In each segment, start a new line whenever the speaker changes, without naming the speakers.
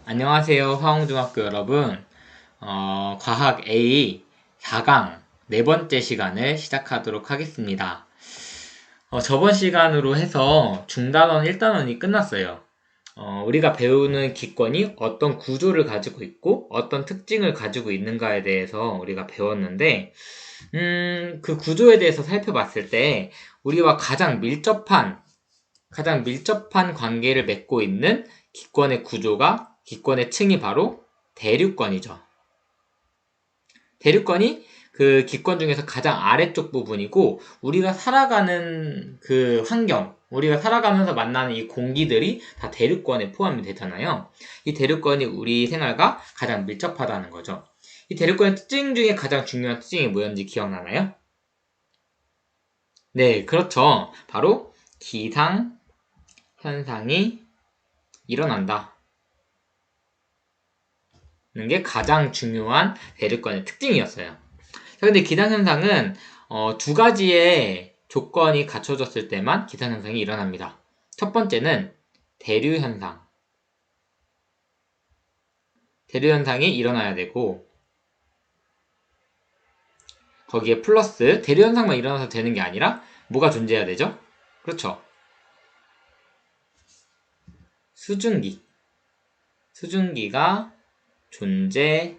안녕하세요, 화홍중학교 여러분. 과학 A 4강 네 번째 시간을 시작하도록 하겠습니다. 저번 시간으로 해서 중단원 1단원이 끝났어요. 우리가 배우는 기권이 어떤 구조를 가지고 있고 어떤 특징을 가지고 있는가에 대해서 우리가 배웠는데, 그 구조에 대해서 살펴봤을 때 우리와 가장 밀접한 관계를 맺고 있는 기권의 층이 바로 대류권이죠. 대류권이 그 기권 중에서 가장 아래쪽 부분이고, 우리가 살아가는 그 환경, 우리가 살아가면서 만나는 이 공기들이 다 대류권에 포함이 되잖아요. 이 대류권이 우리 생활과 가장 밀접하다는 거죠. 이 대류권의 특징 중에 가장 중요한 특징이 뭐였는지 기억나나요? 네, 그렇죠. 바로 기상 현상이 일어난다 는 게 가장 중요한 대류권의 특징이었어요. 자, 근데 기상현상은 두 가지의 조건이 갖춰졌을 때만 기상현상이 일어납니다. 첫 번째는 대류현상. 대류현상이 일어나야 되고, 거기에 플러스 대류현상만 일어나서 되는 게 아니라 뭐가 존재해야 되죠? 그렇죠. 수증기가 존재해야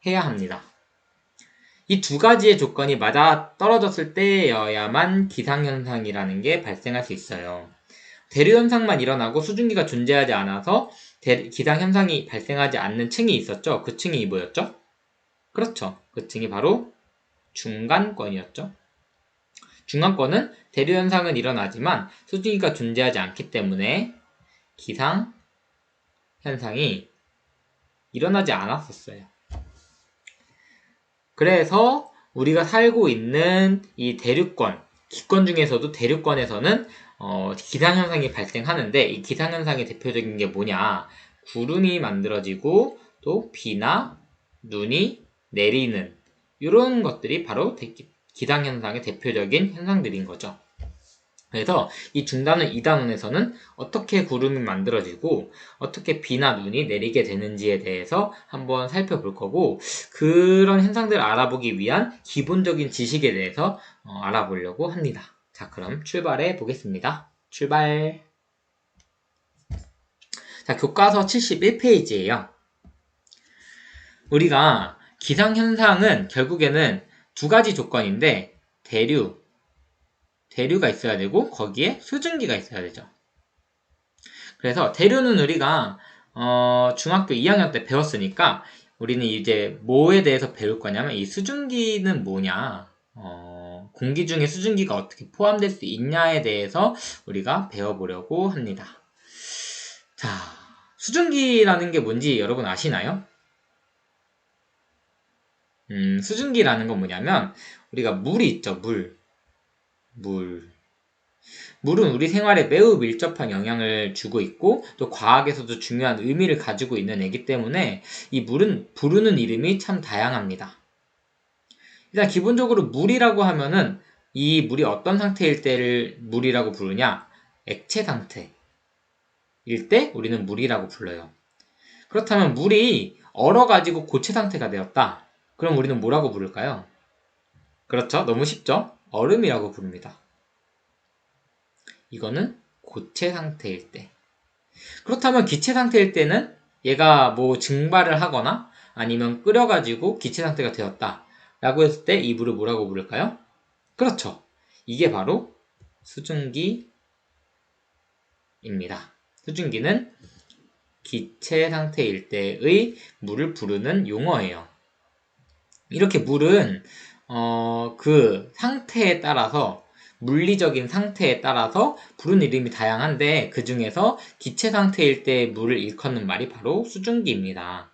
합니다. 이 두 가지의 조건이 맞아 떨어졌을 때여야만 기상현상이라는 게 발생할 수 있어요. 대류현상만 일어나고 수증기가 존재하지 않아서 기상현상이 발생하지 않는 층이 있었죠. 그 층이 뭐였죠? 그렇죠. 그 층이 바로 중간권이었죠. 중간권은 대류현상은 일어나지만 수증기가 존재하지 않기 때문에 기상현상이 일어나지 않았었어요. 그래서 우리가 살고 있는 이 대류권, 기권 중에서도 대류권에서는 기상현상이 발생하는데, 이 기상현상의 대표적인 게 뭐냐? 구름이 만들어지고 또 비나 눈이 내리는 이런 것들이 바로 기상현상의 대표적인 현상들인 거죠. 그래서 이 중단원 2단원에서는 어떻게 구름이 만들어지고 어떻게 비나 눈이 내리게 되는지에 대해서 한번 살펴볼 거고, 그런 현상들을 알아보기 위한 기본적인 지식에 대해서 알아보려고 합니다. 자, 그럼 출발해 보겠습니다. 출발. 자, 교과서 71페이지예요. 우리가 기상현상은 결국에는 두 가지 조건인데, 대류가 있어야 되고 거기에 수증기가 있어야 되죠. 그래서 대류는 우리가 중학교 2학년 때 배웠으니까, 우리는 이제 뭐에 대해서 배울 거냐면 이 수증기는 뭐냐, 공기 중에 수증기가 어떻게 포함될 수 있냐에 대해서 우리가 배워보려고 합니다. 자, 수증기라는 게 뭔지 여러분 아시나요? 수증기라는 건 뭐냐면, 우리가 물이 있죠. 물은 우리 생활에 매우 밀접한 영향을 주고 있고 또 과학에서도 중요한 의미를 가지고 있는 애기 때문에 이 물은 부르는 이름이 참 다양합니다. 일단 기본적으로 물이라고 하면은 이 물이 어떤 상태일 때를 물이라고 부르냐? 액체 상태일 때 우리는 물이라고 불러요. 그렇다면 물이 얼어가지고 고체 상태가 되었다. 그럼 우리는 뭐라고 부를까요? 그렇죠? 너무 쉽죠? 얼음이라고 부릅니다. 이거는 고체 상태일 때. 그렇다면 기체 상태일 때는 얘가 뭐 증발을 하거나 아니면 끓여가지고 기체 상태가 되었다 라고 했을 때 이 물을 뭐라고 부를까요? 그렇죠. 이게 바로 수증기입니다. 수증기는 기체 상태일 때의 물을 부르는 용어예요. 이렇게 물은 그 상태에 따라서, 물리적인 상태에 따라서 부르는 이름이 다양한데, 그 중에서 기체 상태일 때 물을 일컫는 말이 바로 수증기입니다.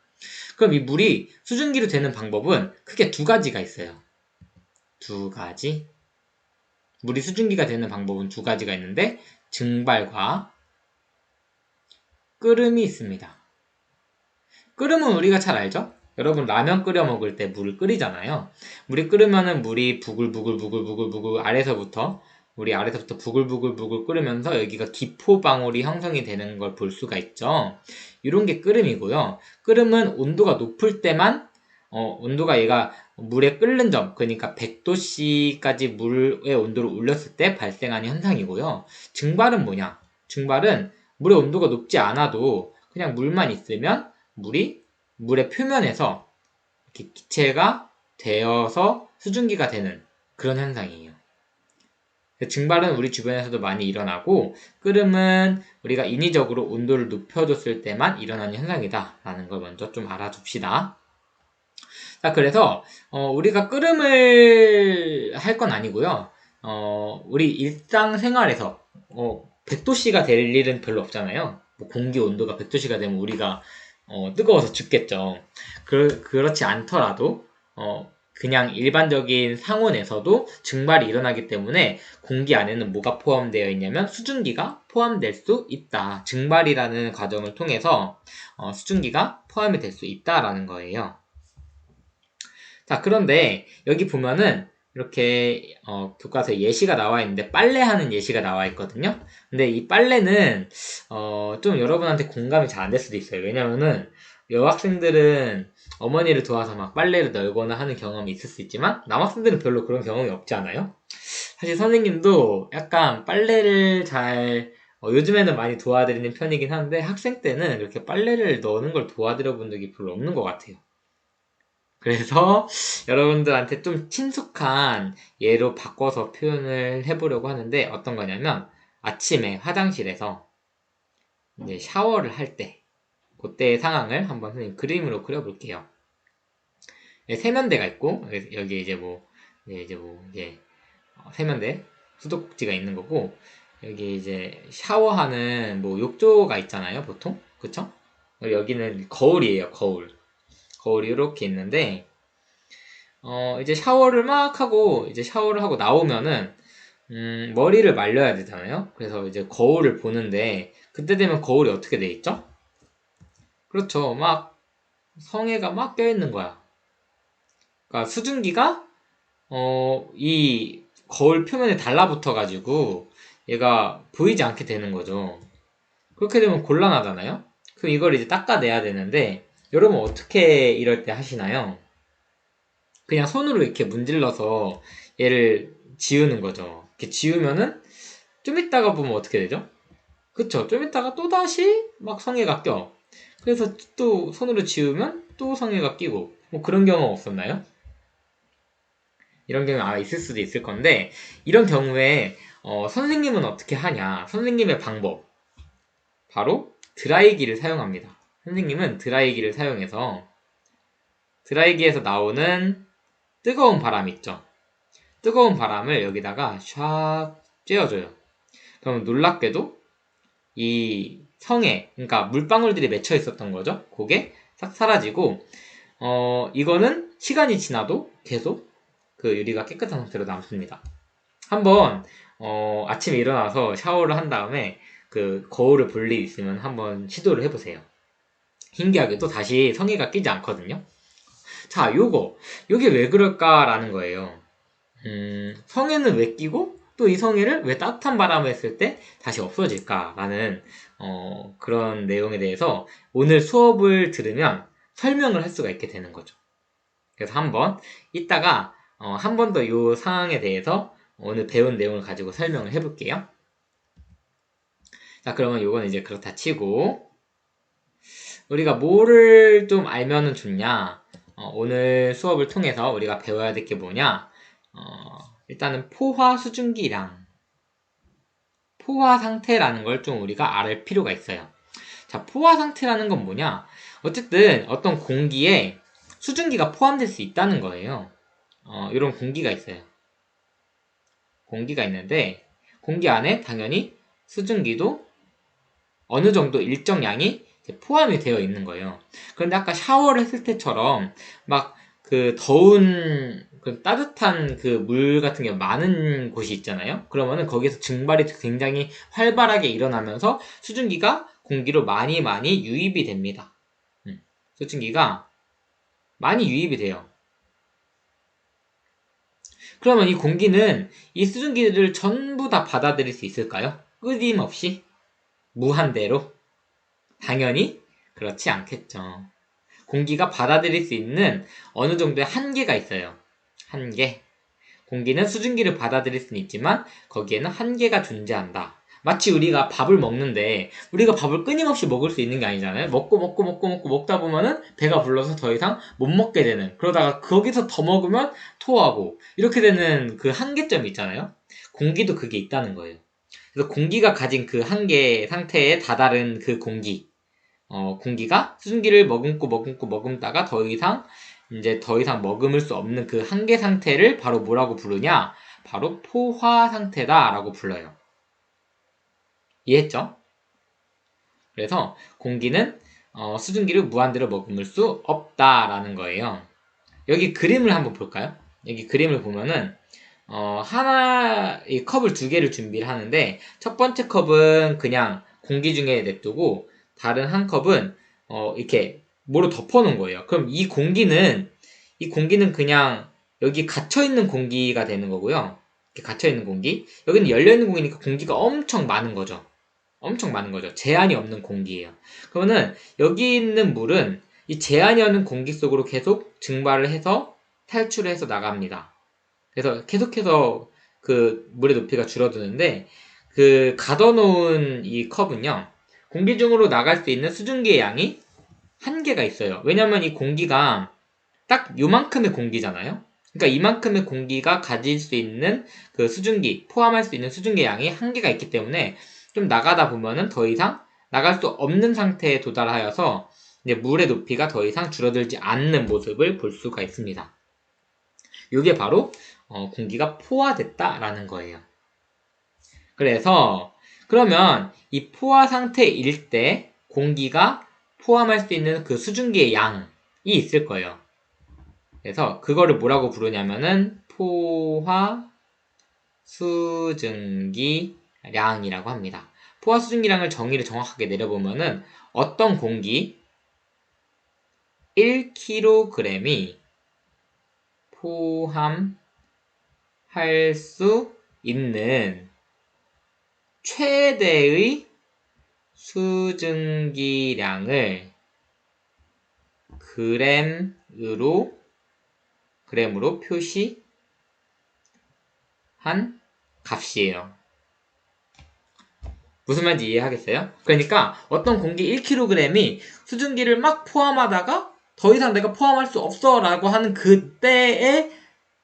그럼 이 물이 수증기로 되는 방법은 크게 두 가지가 있어요. 두 가지. 물이 수증기가 되는 방법은 두 가지가 있는데, 증발과 끓음이 있습니다. 끓음은 우리가 잘 알죠? 여러분 라면 끓여 먹을 때 물을 끓이잖아요. 물이 끓으면은 물이 부글부글 아래서부터 우리 아래서부터 부글부글 끓으면서 여기가 기포방울이 형성이 되는 걸 볼 수가 있죠. 이런 게 끓음이고요. 끓음은 온도가 높을 때만 온도가 얘가 물에 끓는 점, 그러니까 100도씨까지 물의 온도를 올렸을 때 발생하는 현상이고요. 증발은 뭐냐? 증발은 물의 온도가 높지 않아도 그냥 물만 있으면 물의 표면에서 이렇게 기체가 되어서 수증기가 되는 그런 현상이에요. 증발은 우리 주변에서도 많이 일어나고 끓음은 우리가 인위적으로 온도를 높여줬을 때만 일어나는 현상이다 라는 걸 먼저 좀 알아둡시다. 자, 그래서 우리가 끓음을 할 건 아니고요. 우리 일상생활에서 100도씨가 될 일은 별로 없잖아요. 뭐 공기 온도가 100도씨가 되면 우리가 뜨거워서 죽겠죠. 그렇지 않더라도 그냥 일반적인 상온에서도 증발이 일어나기 때문에 공기 안에는 뭐가 포함되어 있냐면 수증기가 포함될 수 있다. 증발이라는 과정을 통해서 수증기가 포함이 될 수 있다라는 거예요. 자, 그런데 여기 보면은 이렇게 교과서에 예시가 나와 있는데 빨래하는 예시가 나와 있거든요. 근데 이 빨래는 좀 여러분한테 공감이 잘 안 될 수도 있어요. 왜냐면은 여학생들은 어머니를 도와서 막 빨래를 널거나 하는 경험이 있을 수 있지만 남학생들은 별로 그런 경험이 없지 않아요? 사실 선생님도 약간 빨래를 잘 요즘에는 많이 도와드리는 편이긴 한데 학생 때는 이렇게 빨래를 넣는 걸 도와드려 본 적이 별로 없는 것 같아요. 그래서 여러분들한테 좀 친숙한 예로 바꿔서 표현을 해보려고 하는데 어떤 거냐면 아침에 화장실에서 이제 샤워를 할 때 그때의 상황을 한번 선생님 그림으로 그려볼게요. 세면대가 있고 여기 이제 세면대 수도꼭지가 있는 거고 여기 이제 샤워하는 뭐 욕조가 있잖아요 보통 그쵸? 여기는 거울이에요 거울이 이렇게 있는데 이제 샤워를 하고 나오면은 머리를 말려야 되잖아요. 그래서 이제 거울을 보는데 그때 되면 거울이 어떻게 돼 있죠? 그렇죠. 막 성에가 막 껴있는 거야. 그러니까 수증기가 이 거울 표면에 달라붙어 가지고 얘가 보이지 않게 되는 거죠. 그렇게 되면 곤란하잖아요. 그럼 이걸 이제 닦아내야 되는데 여러분 어떻게 이럴 때 하시나요? 그냥 손으로 이렇게 문질러서 얘를 지우는 거죠. 이렇게 지우면은 좀 있다가 보면 어떻게 되죠? 그쵸? 좀 있다가 또 다시 막 성에가 껴. 그래서 또 손으로 지우면 또 성에가 끼고 뭐 그런 경험 없었나요? 이런 경우 있을 수도 있을 건데 이런 경우에 선생님은 어떻게 하냐? 선생님의 방법 바로 드라이기를 사용합니다. 선생님은 드라이기를 사용해서 드라이기에서 나오는 뜨거운 바람 있죠? 뜨거운 바람을 여기다가 샥 쬐어줘요. 그럼 놀랍게도 이 성에, 그러니까 물방울들이 맺혀 있었던 거죠. 그게 싹 사라지고, 이거는 시간이 지나도 계속 그 유리가 깨끗한 상태로 남습니다. 한번, 아침에 일어나서 샤워를 한 다음에 그 거울을 볼 일 있으면 한번 시도를 해보세요. 신기하게도 다시 성에가 끼지 않거든요. 자, 요게 왜 그럴까라는 거예요. 성에는 왜 끼고 또 이 성에를 왜 따뜻한 바람을 했을 때 다시 없어질까라는 그런 내용에 대해서 오늘 수업을 들으면 설명을 할 수가 있게 되는 거죠. 그래서 한번 이따가 한 번 더 이 상황에 대해서 오늘 배운 내용을 가지고 설명을 해볼게요. 자, 그러면 요건 이제 그렇다 치고 우리가 뭐를 좀 알면은 좋냐? 오늘 수업을 통해서 우리가 배워야 될 게 뭐냐? 일단은 포화 수증기랑 포화 상태라는 걸 좀 우리가 알 필요가 있어요. 자, 포화 상태라는 건 뭐냐? 어쨌든 어떤 공기에 수증기가 포함될 수 있다는 거예요. 이런 공기가 있어요. 공기가 있는데 공기 안에 당연히 수증기도 어느 정도 일정 양이 포함이 되어 있는 거예요. 그런데 아까 샤워를 했을 때처럼 막 그 더운 그 따뜻한 그 물 같은 게 많은 곳이 있잖아요. 그러면은 거기에서 증발이 굉장히 활발하게 일어나면서 수증기가 공기로 많이 유입이 됩니다. 수증기가 많이 유입이 돼요. 그러면 이 공기는 이 수증기를 전부 다 받아들일 수 있을까요? 끊임없이? 무한대로? 당연히 그렇지 않겠죠. 공기가 받아들일 수 있는 어느 정도의 한계가 있어요. 한계. 공기는 수증기를 받아들일 수는 있지만 거기에는 한계가 존재한다. 마치 우리가 밥을 먹는데 우리가 밥을 끊임없이 먹을 수 있는 게 아니잖아요. 먹고 먹다 보면은 배가 불러서 더 이상 못 먹게 되는, 그러다가 거기서 더 먹으면 토하고 이렇게 되는 그 한계점이 있잖아요. 공기도 그게 있다는 거예요. 그래서 공기가 가진 그 한계 상태에 다다른 그 공기가 수증기를 머금다가 더 이상 머금을 수 없는 그 한계 상태를 바로 뭐라고 부르냐? 바로 포화 상태다라고 불러요. 이해했죠? 그래서 공기는 수증기를 무한대로 머금을 수 없다라는 거예요. 여기 그림을 한번 볼까요? 여기 그림을 보면은 이 컵을 두 개를 준비를 하는데 첫 번째 컵은 그냥 공기 중에 냅두고 다른 한 컵은 이렇게 뭐로 덮어놓은 거예요. 그럼 이 공기는 그냥 여기 갇혀있는 공기가 되는 거고요. 이렇게 갇혀있는 공기. 여기는 열려있는 공기니까 공기가 엄청 많은 거죠. 엄청 많은 거죠. 제한이 없는 공기예요. 그러면은 여기 있는 물은 이 제한이 없는 공기 속으로 계속 증발을 해서 탈출을 해서 나갑니다. 그래서 계속해서 그 물의 높이가 줄어드는데 그 가둬놓은 이 컵은요, 공기 중으로 나갈 수 있는 수증기의 양이 한계가 있어요. 왜냐면 이 공기가 딱 요만큼의 공기잖아요. 그러니까 이만큼의 공기가 가질 수 있는 그 수증기, 포함할 수 있는 수증기의 양이 한계가 있기 때문에 좀 나가다 보면은 더 이상 나갈 수 없는 상태에 도달하여서 이제 물의 높이가 더 이상 줄어들지 않는 모습을 볼 수가 있습니다. 이게 바로 공기가 포화됐다라는 거예요. 그래서 그러면 이 포화 상태일 때 공기가 포함할 수 있는 그 수증기의 양이 있을 거예요. 그래서 그거를 뭐라고 부르냐면은 포화 수증기량이라고 합니다. 포화 수증기량을 정의를 정확하게 내려보면은 어떤 공기 1kg이 포함할 수 있는 최대의 수증기량을 그램으로 표시한 값이에요. 무슨 말인지 이해하겠어요? 그러니까 어떤 공기 1kg이 수증기를 막 포함하다가 더 이상 내가 포함할 수 없어 라고 하는 그때에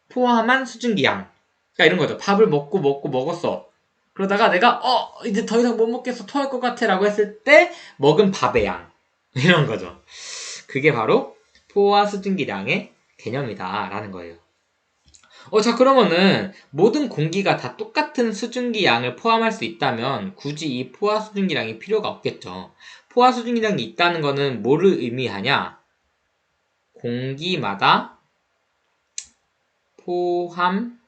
포함한 수증기양. 그러니까 이런 거죠. 밥을 먹었어. 그러다가 내가 이제 더 이상 못 먹겠어, 토할 것 같아 라고 했을 때 먹은 밥의 양. 이런 거죠. 그게 바로 포화 수증기량의 개념이다 라는 거예요. 자, 그러면은 모든 공기가 다 똑같은 수증기 양을 포함할 수 있다면 굳이 이 포화 수증기량이 필요가 없겠죠. 포화 수증기량이 있다는 거는 뭐를 의미하냐? 공기마다 포함할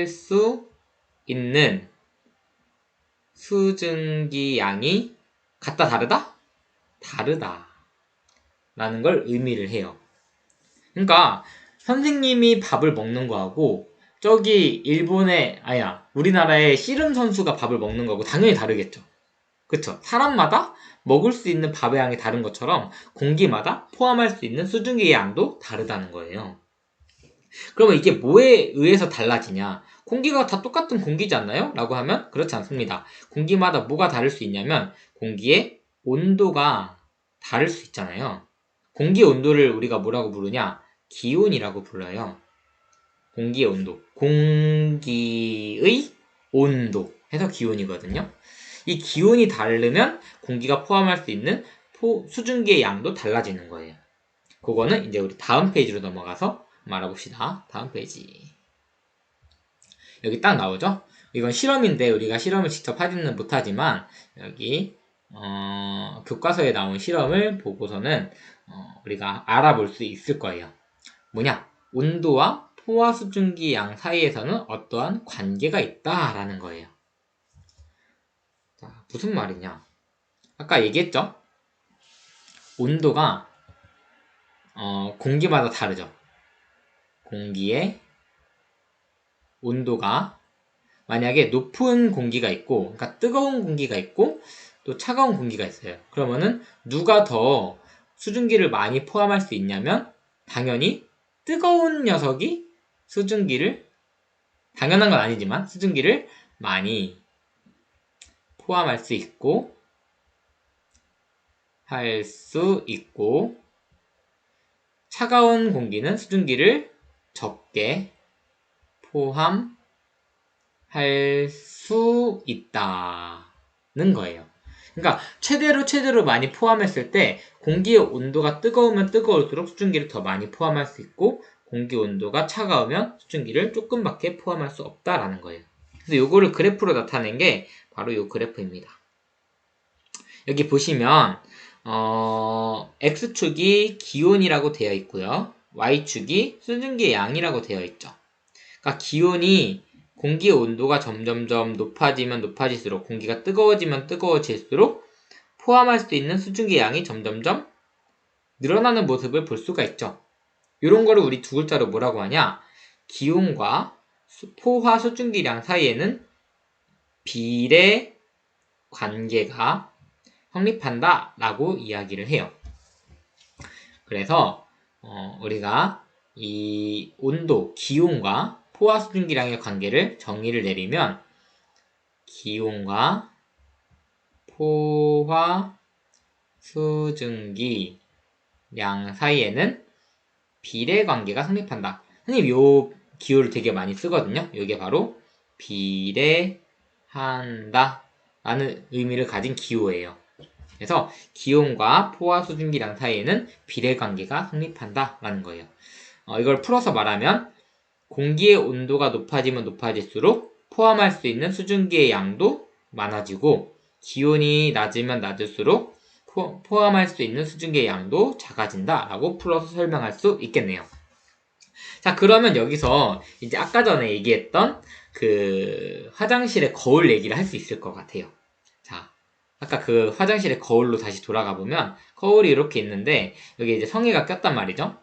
수 있는 수증기 양이 같다, 다르다? 다르다 라는 걸 의미를 해요. 그러니까 선생님이 밥을 먹는 거하고 저기 우리나라의 씨름 선수가 밥을 먹는 거하고 당연히 다르겠죠. 그쵸? 사람마다 먹을 수 있는 밥의 양이 다른 것처럼 공기마다 포함할 수 있는 수증기의 양도 다르다는 거예요. 그러면 이게 뭐에 의해서 달라지냐? 공기가 다 똑같은 공기지 않나요? 라고 하면 그렇지 않습니다. 공기마다 뭐가 다를 수 있냐면 공기의 온도가 다를 수 있잖아요. 공기의 온도를 우리가 뭐라고 부르냐? 기온이라고 불러요. 공기의 온도. 공기의 온도 해서 기온이거든요. 이 기온이 다르면 공기가 포함할 수 있는 수증기의 양도 달라지는 거예요. 그거는 이제 우리 다음 페이지로 넘어가서 알아봅시다. 다음 페이지. 여기 딱 나오죠? 이건 실험인데 우리가 실험을 직접 하지는 못하지만 여기 교과서에 나온 실험을 보고서는 우리가 알아볼 수 있을 거예요. 뭐냐? 온도와 포화 수증기 양 사이에서는 어떠한 관계가 있다라는 거예요. 자, 무슨 말이냐? 아까 얘기했죠? 온도가 공기마다 다르죠. 공기의 온도가 만약에 높은 공기가 있고, 그러니까 뜨거운 공기가 있고 또 차가운 공기가 있어요. 그러면은 누가 더 수증기를 많이 포함할 수 있냐면 당연히 뜨거운 녀석이 수증기를, 당연한 건 아니지만 수증기를 많이 포함할 수 있고 차가운 공기는 수증기를 적게 포함할 수 있다는 거예요. 그러니까 최대로 많이 포함했을 때 공기의 온도가 뜨거우면 뜨거울수록 수증기를 더 많이 포함할 수 있고 공기 온도가 차가우면 수증기를 조금밖에 포함할 수 없다라는 거예요. 그래서 요거를 그래프로 나타낸 게 바로 요 그래프입니다. 여기 보시면 X축이 기온이라고 되어 있고요. Y축이 수증기의 양이라고 되어 있죠. 그러니까 기온이 공기의 온도가 점점점 높아지면 높아질수록, 공기가 뜨거워지면 뜨거워질수록 포함할 수 있는 수증기 양이 점점점 늘어나는 모습을 볼 수가 있죠. 이런 거를 우리 두 글자로 뭐라고 하냐? 기온과 포화 수증기량 사이에는 비례 관계가 성립한다 라고 이야기를 해요. 그래서 우리가 이 온도, 기온과 포화 수증기량의 관계를 정의를 내리면 기온과 포화 수증기량 사이에는 비례 관계가 성립한다. 선생님 요 기호를 되게 많이 쓰거든요. 이게 바로 비례한다 라는 의미를 가진 기호예요. 그래서 기온과 포화 수증기량 사이에는 비례 관계가 성립한다 라는 거예요. 이걸 풀어서 말하면 공기의 온도가 높아지면 높아질수록 포함할 수 있는 수증기의 양도 많아지고 기온이 낮으면 낮을수록 포함할 수 있는 수증기의 양도 작아진다 라고 풀어서 설명할 수 있겠네요. 자, 그러면 여기서 이제 아까 전에 얘기했던 그 화장실의 거울 얘기를 할 수 있을 것 같아요. 자, 아까 그 화장실의 거울로 다시 돌아가 보면 거울이 이렇게 있는데 여기 이제 성에가 꼈단 말이죠.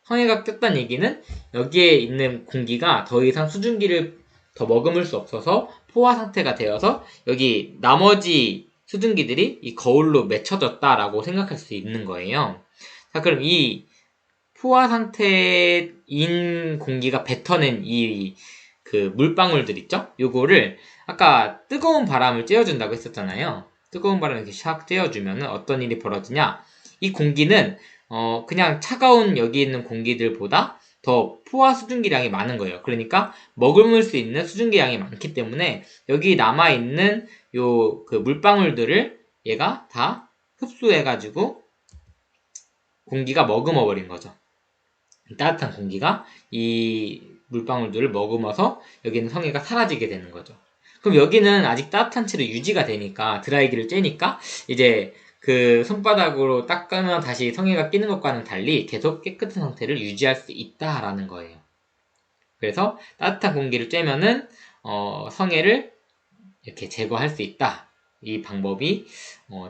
성에가 꼈다는 얘기는 여기에 있는 공기가 더 이상 수증기를 더 머금을 수 없어서 포화 상태가 되어서 여기 나머지 수증기들이 이 거울로 맺혀졌다라고 생각할 수 있는 거예요. 자, 그럼 이 포화 상태인 공기가 뱉어낸 이 그 물방울들 있죠? 요거를 아까 뜨거운 바람을 쬐어준다고 했었잖아요. 뜨거운 바람을 이렇게 샥 쬐어주면 어떤 일이 벌어지냐? 이 공기는 그냥 차가운 여기 있는 공기들보다 더 포화 수증기량이 많은 거예요. 그러니까 머금을 수 있는 수증기량이 많기 때문에 여기 남아있는 요 그 물방울들을 얘가 다 흡수해가지고 공기가 머금어 버린 거죠. 따뜻한 공기가 이 물방울들을 머금어서 여기는 성에가 사라지게 되는 거죠. 그럼 여기는 아직 따뜻한 채로 유지가 되니까 드라이기를 쬐니까 이제 그 손바닥으로 닦으면 다시 성에가 끼는 것과는 달리 계속 깨끗한 상태를 유지할 수 있다라는 거예요. 그래서 따뜻한 공기를 쬐면은 성에를 이렇게 제거할 수 있다. 이 방법이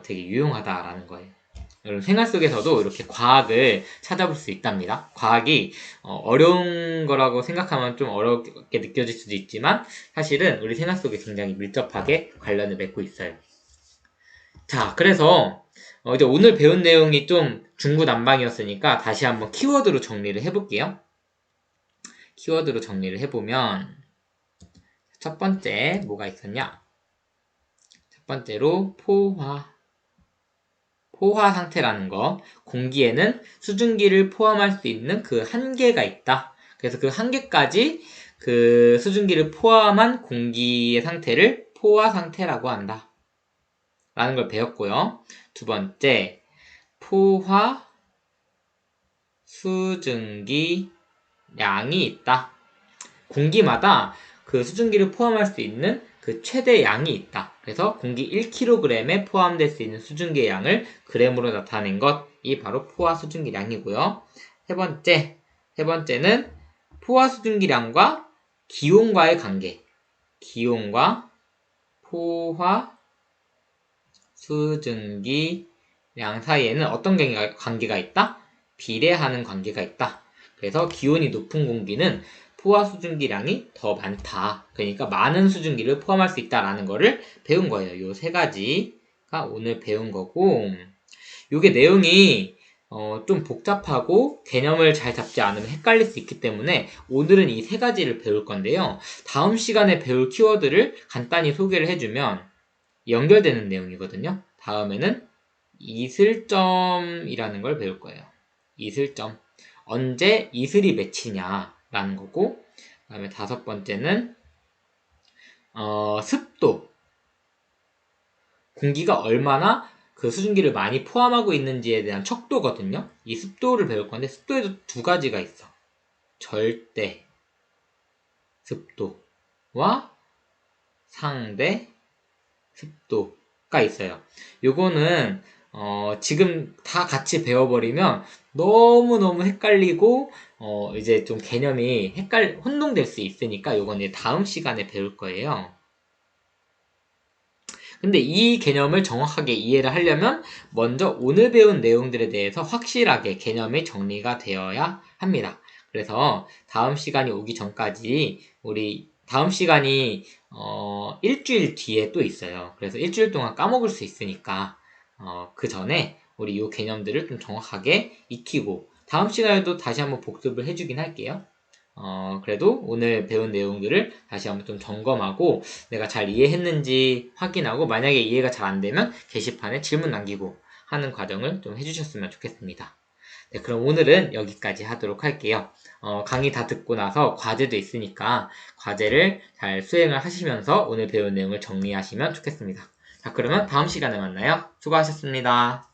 되게 유용하다라는 거예요. 여러분 생활 속에서도 이렇게 과학을 찾아볼 수 있답니다. 과학이 어려운 거라고 생각하면 좀 어렵게 느껴질 수도 있지만 사실은 우리 생활 속에 굉장히 밀접하게 관련을 맺고 있어요. 자, 그래서 이제 오늘 배운 내용이 좀 중구난방이었으니까 다시 한번 키워드로 정리를 해볼게요. 키워드로 정리를 해보면 첫 번째 뭐가 있었냐? 첫 번째로 포화 상태라는 거, 공기에는 수증기를 포함할 수 있는 그 한계가 있다. 그래서 그 한계까지 그 수증기를 포함한 공기의 상태를 포화 상태라고 한다. 라는 걸 배웠고요. 두 번째, 포화 수증기 양이 있다. 공기마다 그 수증기를 포함할 수 있는 그 최대 양이 있다. 그래서 공기 1kg에 포함될 수 있는 수증기의 양을 그램으로 나타낸 것이 바로 포화 수증기량이고요. 세 번째는 포화 수증기량과 기온과의 관계. 기온과 포화 수증기량 사이에는 어떤 관계가 있다? 비례하는 관계가 있다. 그래서 기온이 높은 공기는 포화 수증기량이 더 많다. 그러니까 많은 수증기를 포함할 수 있다라는 거를 배운 거예요. 요 세 가지가 오늘 배운 거고, 요게 내용이 좀 복잡하고 개념을 잘 잡지 않으면 헷갈릴 수 있기 때문에 오늘은 이 세 가지를 배울 건데요. 다음 시간에 배울 키워드를 간단히 소개를 해주면 연결되는 내용이거든요. 다음에는 이슬점이라는 걸 배울 거예요. 이슬점. 언제 이슬이 맺히냐라는 거고, 그 다음에 다섯 번째는 습도. 공기가 얼마나 그 수증기를 많이 포함하고 있는지에 대한 척도거든요. 이 습도를 배울 건데 습도에도 두 가지가 있어. 절대 습도와 상대 습도가 있어요. 요거는 지금 다 같이 배워버리면 너무너무 헷갈리고 이제 좀 개념이 혼동될 수 있으니까 요건 이제 다음 시간에 배울 거예요. 근데 이 개념을 정확하게 이해를 하려면 먼저 오늘 배운 내용들에 대해서 확실하게 개념이 정리가 되어야 합니다. 그래서 다음 시간이 오기 전까지 우리 다음 시간이 일주일 뒤에 또 있어요. 그래서 일주일 동안 까먹을 수 있으니까 그 전에 우리 이 개념들을 좀 정확하게 익히고 다음 시간에도 다시 한번 복습을 해주긴 할게요. 그래도 오늘 배운 내용들을 다시 한번 좀 점검하고 내가 잘 이해했는지 확인하고 만약에 이해가 잘 안 되면 게시판에 질문 남기고 하는 과정을 좀 해주셨으면 좋겠습니다. 네, 그럼 오늘은 여기까지 하도록 할게요. 강의 다 듣고 나서 과제도 있으니까 과제를 잘 수행을 하시면서 오늘 배운 내용을 정리하시면 좋겠습니다. 자, 그러면 다음 시간에 만나요. 수고하셨습니다.